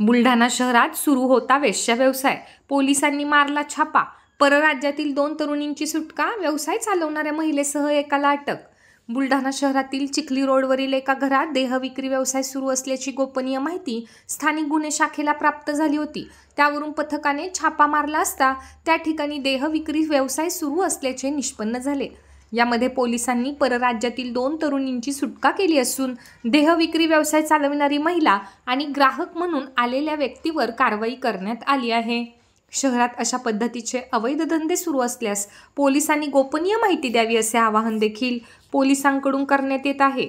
बुलढाणा शहरात सुरू होता वेश्या व्यवसाय. पोलिसांनी मारला छापा. परराज्यातील 2 तरुणींची सुटका. व्यवसाय चालवणाऱ्या महिलेसह एकाला अटक. बुलढाणा शहरातील चिखली रोडवरील एका घरात देहविक्री व्यवसाय सुरू असल्याची गोपनीय माहिती स्थानिक गुन्हे शाखेला प्राप्त झाली होती. त्यावरून पथकाने छापा मारला असता त्या ठिकाणी देहविक्री व्यवसाय सुरू असल्याचे निष्पन्न झाले. यामध्ये पोलिसांनी परराज्यातील 2 तरुणींची सुटका केली असून देहविक्री व्यवसाय चालविणारी महिला आणि ग्राहक म्हणून आलेल्या व्यक्तीवर कारवाई करण्यात आली आहे. शहरात अशा पद्धतीचे अवैध धंदे सुरू असल्यास पोलिसांनी गोपनीय माहिती द्यावी असे आवाहन देखील पोलिसांकडून करण्यात येत आहे.